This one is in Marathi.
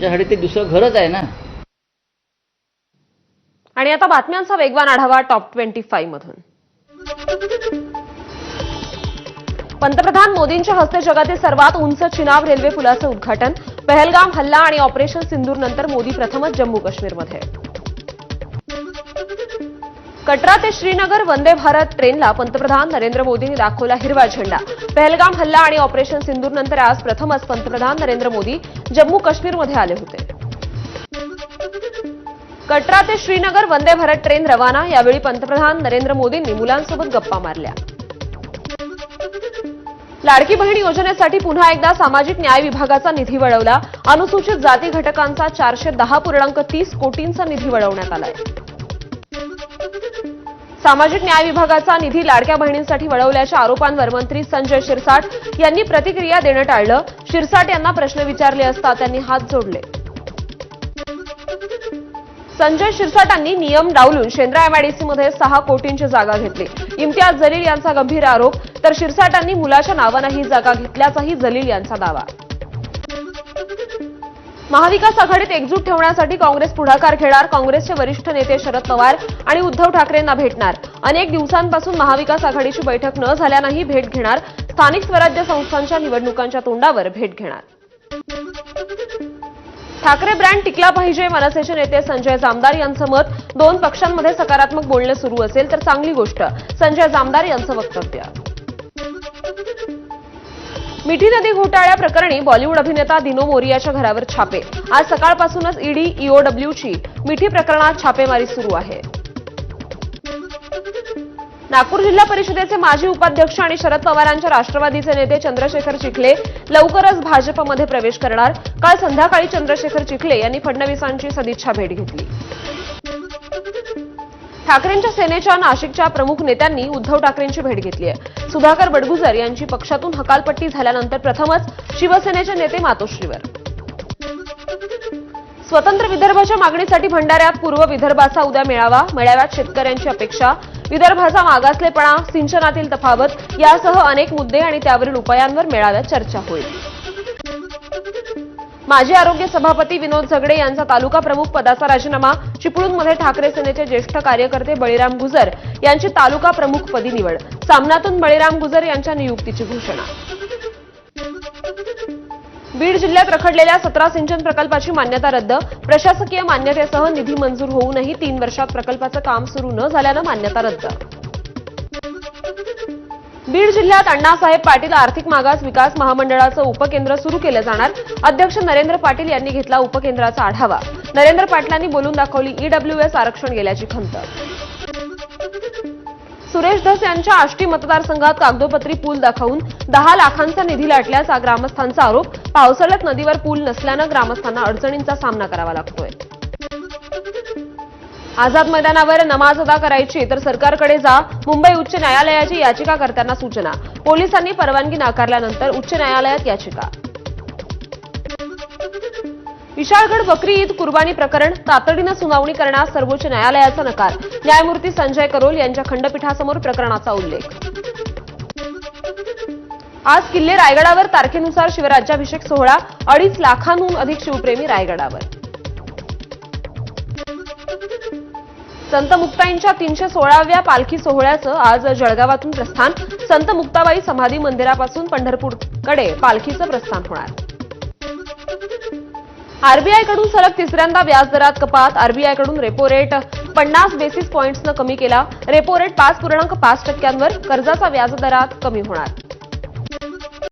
त्यासाठी ते दुसरं घरच आहे ना. आणि आता बातम्यांचा वेगवान आढावा टॉप 25 मधून. पंतप्रधान मोदींच्या हस्ते जगातील सर्वात उंच चिनाब रेल्वे पुलाचं उद्घाटन. पहलगाम हल्ला आणि ऑपरेशन सिंदूर नंतर मोदी प्रथमच जम्मू काश्मीरमध्ये. कटरा ते श्रीनगर वंदे भारत ट्रेनला पंतप्रधान नरेंद्र मोदींनी दाखवला हिरवा झेंडा. पहलगाम हल्ला आणि ऑपरेशन सिंदूर नंतर आज प्रथमच पंतप्रधान नरेंद्र मोदी जम्मू काश्मीरमध्ये आले होते. कटरा ते श्रीनगर वंदे भारत ट्रेन रवाना. यावेळी पंतप्रधान नरेंद्र मोदींनी मुलांसोबत गप्पा मारल्या. लाडकी बहीण योजनेसाठी पुन्हा एकदा सामाजिक न्याय विभागाचा निधी वळवला. अनुसूचित जाती घटकांचा 410.30 कोटींचा निधी वळवण्यात आलाय. सामाजिक न्याय विभागाचा निधी लाडक्या बहिणींसाठी वळवल्याच्या आरोपांवर मंत्री संजय शिरसाट यांनी प्रतिक्रिया देणं टाळलं. शिरसाट यांना प्रश्न विचारले असता त्यांनी हात जोडले. संजय शिरसाटांनी नियम डावलून शेंद्रा एमआयडीसीमध्ये 6 कोटींची जागा घेतली. इम्तियाज जलील यांचा गंभीर आरोप. तर शिरसाटांनी मुलाच्या नावानं ही जागा घेतल्याचाही जलील यांचा दावा. महाविकास आघाडीत एकजूट ठेवण्यासाठी काँग्रेस पुढाकार घेणार. काँग्रेसचे वरिष्ठ नेते शरद पवार आणि उद्धव ठाकरेंना भेटणार. अनेक दिवसांपासून महाविकास आघाडीची बैठक न झाल्यानंही भेट घेणार. स्थानिक स्वराज्य संस्थांच्या निवडणुकांच्या तोंडावर भेट घेणार. ठाकरे ब्रँड टिकला पाहिजे. मनसेचे नेते संजय जामदार यांचं मत. 2 पक्षांमध्ये सकारात्मक बोलणं सुरू असेल तर चांगली गोष्ट. संजय जामदार यांचं वक्तव्य. मिठी नदी घोटाळ्याप्रकरणी बॉलिवूड अभिनेता दिनो मोरियाच्या घरावर छापे. आज सकाळपासूनच ईडी ईओडब्ल्यूची मिठी प्रकरणात छापेमारी सुरू आहे. नागपूर जिल्हा परिषदेचे माजी उपाध्यक्ष आणि शरद पवारांच्या राष्ट्रवादीचे नेते चंद्रशेखर चिखले लवकरच भाजपमध्ये प्रवेश करणार. काल संध्याकाळी चंद्रशेखर चिखले यांनी फडणवीसांची सदिच्छा भेट घेतली. ठाकरेंच्या सेनेच्या नाशिकच्या प्रमुख नेत्यांनी उद्धव ठाकरेंची भेट घेतली आहे. सुधाकर बडगुजर यांची पक्षातून हकालपट्टी झाल्यानंतर प्रथमच शिवसेनेचे नेते मातोश्रीवर. स्वतंत्र विदर्भाच्या मागणीसाठी भंडाऱ्यात पूर्व विदर्भाचा उद्या मेळावा. मेळाव्यात शेतकऱ्यांची अपेक्षा, विदर्भाचा मागासलेपणा, सिंचनातील तफावत यासह अनेक मुद्दे आणि त्यावरील उपायांवर मेळाव्यात चर्चा होईल. माजी आरोग्य सभापती विनोद झगडे यांचा तालुका प्रमुख पदाचा राजीनामा. चिपळूणमध्ये ठाकरे सेनेचे ज्येष्ठ कार्यकर्ते बळीराम गुजर यांची तालुका प्रमुखपदी निवड. सामनातून बळीराम गुजर यांच्या नियुक्तीची घोषणा. बीड जिल्ह्यात रखडलेल्या 17 सिंचन प्रकल्पाची मान्यता रद्द. प्रशासकीय मान्यतेसह निधी मंजूर होऊनही 3 वर्षात प्रकल्पाचं काम सुरू न झाल्यानं मान्यता रद्द. बीड जिल्ह्यात अण्णासाहेब पाटील आर्थिक मागास विकास महामंडळाचं उपकेंद्र सुरू केलं जाणार. अध्यक्ष नरेंद्र पाटील यांनी घेतला उपकेंद्राचा आढावा. नरेंद्र पाटलांनी बोलून दाखवली ईडब्ल्यूएस आरक्षण गेल्याची खंत. सुरेश धस यांच्या आष्टी मतदारसंघात कागदोपत्री पूल दाखवून 10 लाखांचा निधी लाटल्याचा ग्रामस्थांचा आरोप. पावसाळ्यात नदीवर पूल नसल्यानं ग्रामस्थांना अडचणींचा सामना करावा लागतोय. आझाद मैदानावर नमाज अदा करायची तर सरकारकडे जा. मुंबई उच्च न्यायालयाची याचिकाकर्त्यांना सूचना. पोलिसांनी परवानगी नाकारल्यानंतर उच्च न्यायालयात याचिका. विशाळगड बकरी ईद कुर्बानी प्रकरण तातडीनं सुनावणी करण्यास सर्वोच्च न्यायालयाचा नकार. न्यायमूर्ती संजय करोल यांच्या खंडपीठासमोर प्रकरणाचा उल्लेख. आज किल्ले रायगडावर तारखेनुसार शिवराज्याभिषेक सोहळा. 2.5 लाखांहून अधिक शिवप्रेमी रायगडावर. संत मुक्ताईंच्या 316व्या पालखी सोहळ्याचं आज जळगावातून प्रस्थान. संत मुक्ताबाई समाधी मंदिरापासून पंढरपूरकडे पालखीचं प्रस्थान होणार. आरबीआयकडून सलग 3ऱ्यांदा व्याजदरात कपात. आरबीआयकडून रेपो रेट 50 बेसिस पॉइंट्सनं कमी केला. रेपो रेट 5.5% कर्जाचा व्याजदरात कमी होणार.